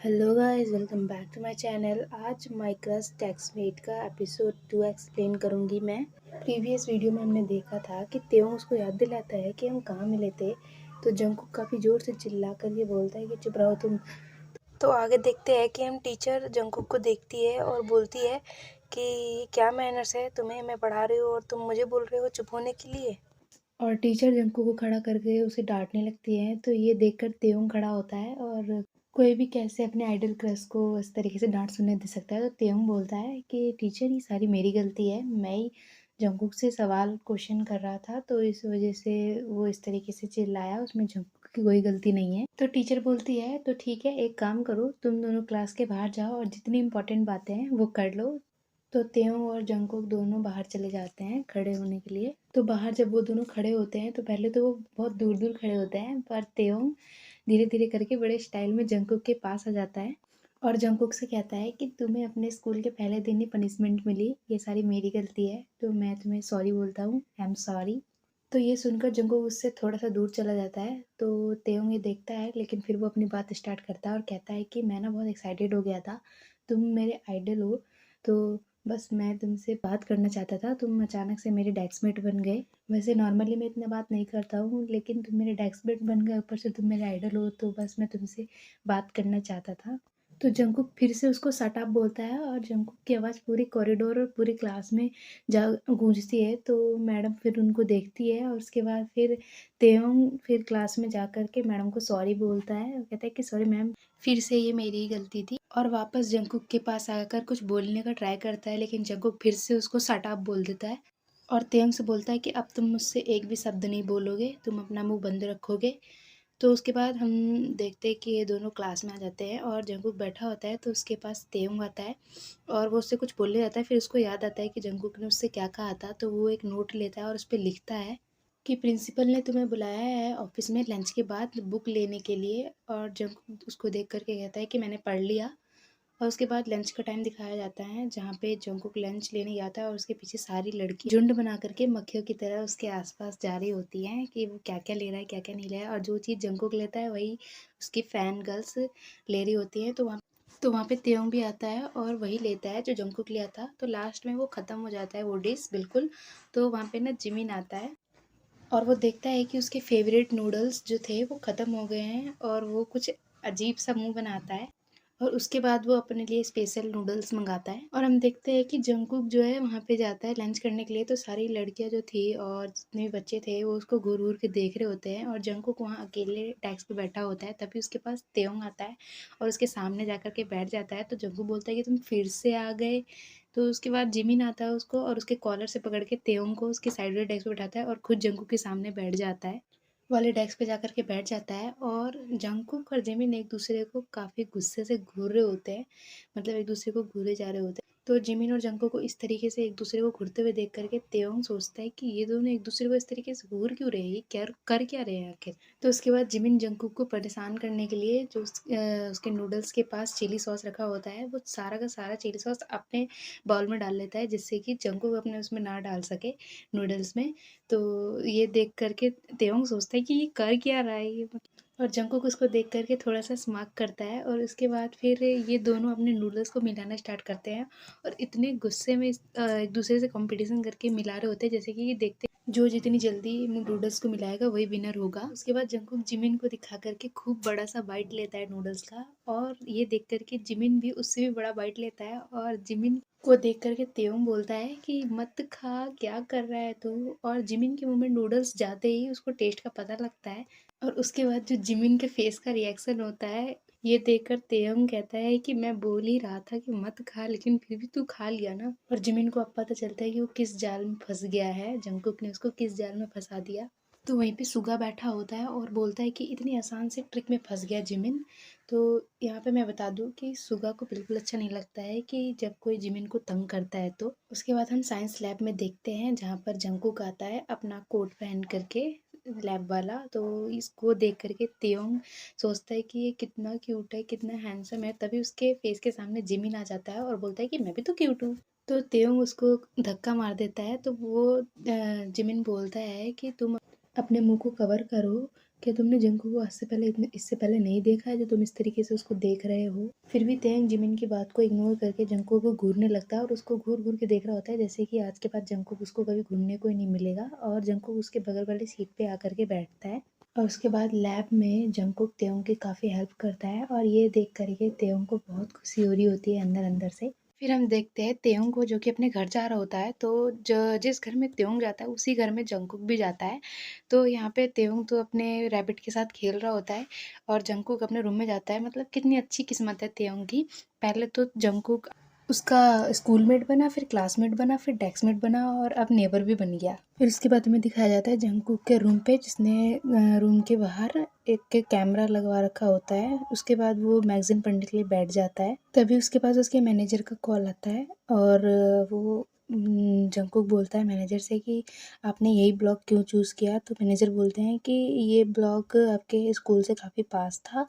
Hello guys, welcome back to my channel. आज my crush textmate का episode 2 explain करूंगी मैं। प्रीवियस वीडियो में हमने देखा था कि तेओ उसको याद दिलाता है कि हम कहाँ मिले थे, तो जंगकुक काफ़ी ज़ोर से चिल्ला कर ये बोलता है कि चुप रहो तुम। तो आगे देखते हैं कि हम टीचर जंगकुक को देखती है और बोलती है कि क्या मैनर्स है तुम्हें, मैं पढ़ा रही हूँ और तुम मुझे बोल रहे हो चुप होने के लिए। और टीचर जंकू को खड़ा करके उसे डांटने लगती है, तो ये देखकर तेयोंग खड़ा होता है और कोई भी कैसे अपने आइडल क्रश को इस तरीके से डांट सुनने दे सकता है। तो तेयोंग बोलता है कि टीचर ये सारी मेरी गलती है, मैं ही जंकुक से सवाल क्वेश्चन कर रहा था तो इस वजह से वो इस तरीके से चिल्लाया, उसमें जंकुक की कोई गलती नहीं है। तो टीचर बोलती है तो ठीक है, एक काम करो, तुम दोनों क्लास के बाहर जाओ और जितनी इंपॉर्टेंट बातें हैं वो कर लो। तो तेयोंग और जंकुक दोनों बाहर चले जाते हैं खड़े होने के लिए। तो बाहर जब वो दोनों खड़े होते हैं तो पहले तो वो बहुत दूर दूर खड़े होते हैं, पर तेयोंग धीरे धीरे करके बड़े स्टाइल में जंकुक के पास आ जाता है और जंकुक से कहता है कि तुम्हें अपने स्कूल के पहले दिन ही पनिशमेंट मिली, ये सारी मेरी गलती है, तो मैं तुम्हें सॉरी बोलता हूँ, आई एम सॉरी। तो ये सुनकर जंकुक उससे थोड़ा सा दूर चला जाता है। तो तेयोंग ये देखता है, लेकिन फिर वो अपनी बात स्टार्ट करता है और कहता है कि मैं ना बहुत एक्साइटेड हो गया था, तुम मेरे आइडल हो, तो बस मैं तुमसे बात करना चाहता था, तुम अचानक से मेरे डेस्कमेट बन गए। वैसे नॉर्मली मैं इतना बात नहीं करता हूँ, लेकिन तुम मेरे डेस्कमेट बन गए, ऊपर से तुम मेरे आइडल हो, तो बस मैं तुमसे बात करना चाहता था। तो जंकुक फिर से उसको शट अप बोलता है और जंकुक की आवाज़ पूरी कॉरिडोर और पूरी क्लास में जा गूंजती है। तो मैडम फिर उनको देखती है और उसके बाद फिर तेयोंग फिर क्लास में जा कर के मैडम को सॉरी बोलता है और कहता है कि सॉरी मैम, फिर से ये मेरी ही गलती थी। और वापस जंकुक के पास आकर कुछ बोलने का ट्राई करता है, लेकिन जंकुक फिर से उसको शट अप बोल देता है और तेयोंग से बोलता है कि अब तुम मुझसे एक भी शब्द नहीं बोलोगे, तुम अपना मुंह बंद रखोगे। तो उसके बाद हम देखते हैं कि ये दोनों क्लास में आ जाते हैं और जंकुक बैठा होता है, तो उसके पास तेयोंग आता है और वो उससे कुछ बोलने जाता है। फिर उसको याद आता है कि जंकुक ने उससे क्या कहा था, तो वो एक नोट लेता है और उस पर लिखता है कि प्रिंसिपल ने तुम्हें बुलाया है ऑफिस में लंच के बाद बुक लेने के लिए। और जंकुक उसको देख करके कहता है कि मैंने पढ़ लिया। और उसके बाद लंच का टाइम दिखाया जाता है, जहाँ पे जंकुक लंच लेने जाता है और उसके पीछे सारी लड़की झुंड बना करके मक्खियों की तरह उसके आसपास जा रही होती हैं कि वो क्या क्या ले रहा है, क्या क्या नहीं ले रहा है। और जो चीज़ जंकुक लेता है वही उसकी फैन गर्ल्स ले रही होती हैं। तो वहाँ पे तेयोंग भी आता है और वही लेता है जो जंकुक लिया था। तो लास्ट में वो ख़त्म हो जाता है वो डिश बिल्कुल। तो वहाँ पे ना जिमिन आता है और वो देखता है कि उसके फेवरेट नूडल्स जो थे वो ख़त्म हो गए हैं और वो कुछ अजीब सा मुंह बनाता है और उसके बाद वो अपने लिए स्पेशल नूडल्स मंगाता है। और हम देखते हैं कि जंकुक जो है वहाँ पे जाता है लंच करने के लिए, तो सारी लड़कियाँ जो थी और जितने भी बच्चे थे वो उसको घूर घूर के देख रहे होते हैं और जंकुक वहाँ अकेले डेस्क पे बैठा होता है। तभी उसके पास तेयोंग आता है और उसके सामने जा कर के बैठ जाता है। तो जंकुक बोलता है कि तुम फिर से आ गए। तो उसके बाद जिमिन आता है उसको और उसके कॉलर से पकड़ के तेयोंग को उसके साइड वाले डेस्क पे बैठाता है और खुद जंकुक के सामने बैठ जाता है, वाले डेस्क पे जाकर के बैठ जाता है। और जंकुक और जिमिन एक दूसरे को काफ़ी गुस्से से घूर रहे होते हैं, मतलब एक दूसरे को घूरे जा रहे होते हैं। तो जिमिन और जंकुक को इस तरीके से एक दूसरे को घूरते हुए देख करके तेयोंग सोचता है कि ये दोनों एक दूसरे को इस तरीके से घूर क्यों रहे हैं, ये क्या कर क्या रहे हैं आखिर। तो उसके बाद जिमिन जंकुक को परेशान करने के लिए जो उसके नूडल्स के पास चिली सॉस रखा होता है, वो सारा का सारा चिली सॉस अपने बाउल में डाल लेता है, जिससे कि जंकुक अपने उसमें ना डाल सके नूडल्स में। तो ये देख करके तेयोंग सोचता है कि ये कर क्या रहा है ये, और जंकुक उसको देख करके थोड़ा सा स्मार्क करता है। और उसके बाद फिर ये दोनों अपने नूडल्स को मिलाना स्टार्ट करते हैं और इतने गुस्से में एक दूसरे से कंपटीशन करके मिला रहे होते हैं, जैसे कि ये देखते जो जितनी जल्दी नूडल्स को मिलाएगा वही विनर होगा। उसके बाद जंकुक जिमिन को दिखा करके खूब बड़ा सा बाइट लेता है नूडल्स का, और ये देख करके जिमिन भी उससे भी बड़ा बाइट लेता है। और जिमिन को देख करके तेयोंग बोलता है कि मत खा, क्या कर रहा है तू। और जिमिन के मुंह में नूडल्स जाते ही उसको टेस्ट का पता लगता है और उसके बाद जो जिमिन के फेस का रिएक्शन होता है, ये देखकर तेयंग कहता है कि मैं बोल ही रहा था कि मत खा, लेकिन फिर भी तू खा लिया ना। और जिमिन को अब पता चलता है कि वो किस जाल में फंस गया है, जंकुक ने उसको किस जाल में फंसा दिया। तो वहीं पे सुगा बैठा होता है और बोलता है कि इतनी आसान से ट्रिक में फंस गया जिमिन। तो यहाँ पे मैं बता दूँ कि सुगा को बिल्कुल अच्छा नहीं लगता है कि जब कोई जिमिन को तंग करता है। तो उसके बाद हम साइंस लैब में देखते हैं, जहाँ पर जंकुक आता है अपना कोट पहन करके लैब वाला। तो इसको देख करके तेयोंग सोचता है कि ये कितना क्यूट है, कितना हैंडसम है। तभी उसके फेस के सामने जिमिन आ जाता है और बोलता है कि मैं भी तो क्यूट हूँ। तो तेयोंग उसको धक्का मार देता है। तो वो जिमिन बोलता है कि तुम अपने मुंह को कवर करो, क्या तुमने जंगकुक को इससे पहले नहीं देखा है जो तुम इस तरीके से उसको देख रहे हो? फिर भी तेंग जिमिन की बात को इग्नोर करके जंगकुक को घूरने लगता है और उसको घूर-घूर के देख रहा होता है जैसे कि आज के बाद जंगकुक उसको कभी घूरने को ही नहीं मिलेगा, और जंगकुक उसके बगल वाली सीट पे आकर के बैठता है। और उसके बाद लैब में जंगकुक तेयोंग की काफ़ी हेल्प करता है और ये देख कर के तेयोंग को बहुत खुशी हो रही होती है अंदर-अंदर से। फिर हम देखते हैं तेयोंग को जो कि अपने घर जा रहा होता है, तो जिस घर में तेयोंग जाता है उसी घर में जंगकुक भी जाता है। तो यहाँ पे तेयोंग तो अपने रैबिट के साथ खेल रहा होता है और जंगकुक अपने रूम में जाता है। मतलब कितनी अच्छी किस्मत है तेयोंग की। पहले तो जंगकुक उसका स्कूलमेट बना, फिर क्लासमेट बना, फिर डेस्कमेट बना और अब नेबर भी बन गया। फिर उसके बाद हमें दिखाया जाता है जंगकुक के रूम पे, जिसने रूम के बाहर एक कैमरा लगवा रखा होता है। उसके बाद वो मैगजीन पढ़ने के लिए बैठ जाता है। तभी उसके पास उसके मैनेजर का कॉल आता है और वो जंगकुक बोलता है मैनेजर से कि आपने यही ब्लॉक क्यों चूज़ किया? तो मैनेजर बोलते हैं कि ये ब्लॉक आपके स्कूल से काफ़ी पास था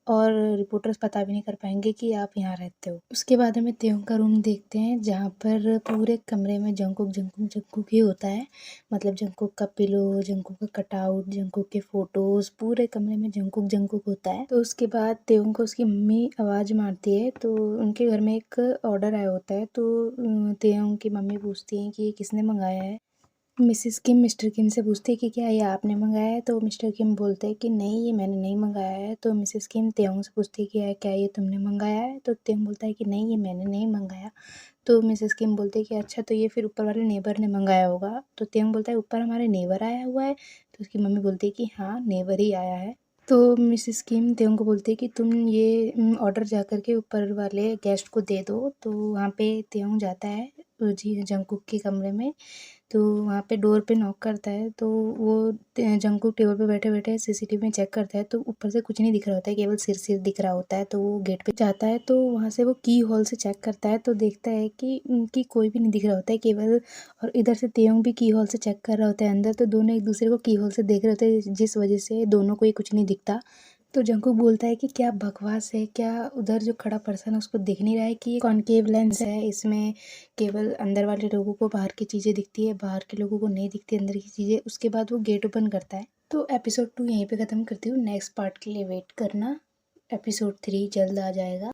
और रिपोर्टर्स पता भी नहीं कर पाएंगे कि आप यहाँ रहते हो। उसके बाद हमें तेयोंग का रूम देखते हैं जहाँ पर पूरे कमरे में जंगकुक जंगकुक जंगकुक ही होता है। मतलब जंगकुक का पिलो, जंगकुक का कटआउट, जंगकुक के फोटोज, पूरे कमरे में जंगकुक जंगकुक होता है। तो उसके बाद तेयोंग को उसकी मम्मी आवाज़ मारती है, तो उनके घर में एक ऑर्डर आया होता है। तो तेयोंग की मम्मी पूछती हैं कि ये किसने मंगाया है। मिसेस किम मिस्टर किम से पूछती है कि क्या ये आपने मंगाया है? तो मिस्टर किम बोलते हैं कि नहीं, ये मैंने नहीं मंगाया है। तो मिसेस किम तेयोंग से पूछती है कि क्या ये तुमने मंगाया है? तो तेयोंग बोलता है कि नहीं, ये मैंने नहीं मंगाया। तो मिसेस किम बोलते हैं कि अच्छा, तो ये फिर ऊपर वाले नेबर ने मंगाया होगा। तो तेयोंग बोलता है ऊपर हमारे नेबर आया हुआ है। तो उसकी मम्मी बोलती है कि हाँ, नेबर ही आया है। तो मिसेस किम तेयोंग को बोलती है कि तुम ये ऑर्डर जा कर के ऊपर वाले गेस्ट को दे दो। तो वहाँ पे तेयोंग जाता है जी जंगकुक के कमरे में। तो वहाँ पे डोर पे नॉक करता है, तो वो जंगकुक टेबल पे बैठे-बैठे सीसीटीवी में चेक करता है, तो ऊपर से कुछ नहीं दिख रहा होता है, केवल सिर-सिर दिख रहा होता है। तो वो गेट पे जाता है, तो वहाँ से वो की होल से चेक करता है, तो देखता है कि कोई भी नहीं दिख रहा होता है केवल। और इधर से तेयोंग भी की होल से चेक कर रहा होता है अंदर, तो दोनों एक दूसरे को की होल से देख रहे होते हैं, जिस वजह से दोनों को ही कुछ नहीं दिखता। तो जंगकुक बोलता है कि क्या बकवास है, क्या उधर जो खड़ा पर्सन है उसको दिख नहीं रहा है कि ये कॉनकेव लेंस है, इसमें केवल अंदर वाले लोगों को बाहर की चीज़ें दिखती है, बाहर के लोगों को नहीं दिखती अंदर की चीज़ें। उसके बाद वो गेट ओपन करता है। तो एपिसोड 2 यहीं पे ख़त्म करती हूँ। नेक्स्ट पार्ट के लिए वेट करना। एपिसोड 3 जल्द आ जाएगा।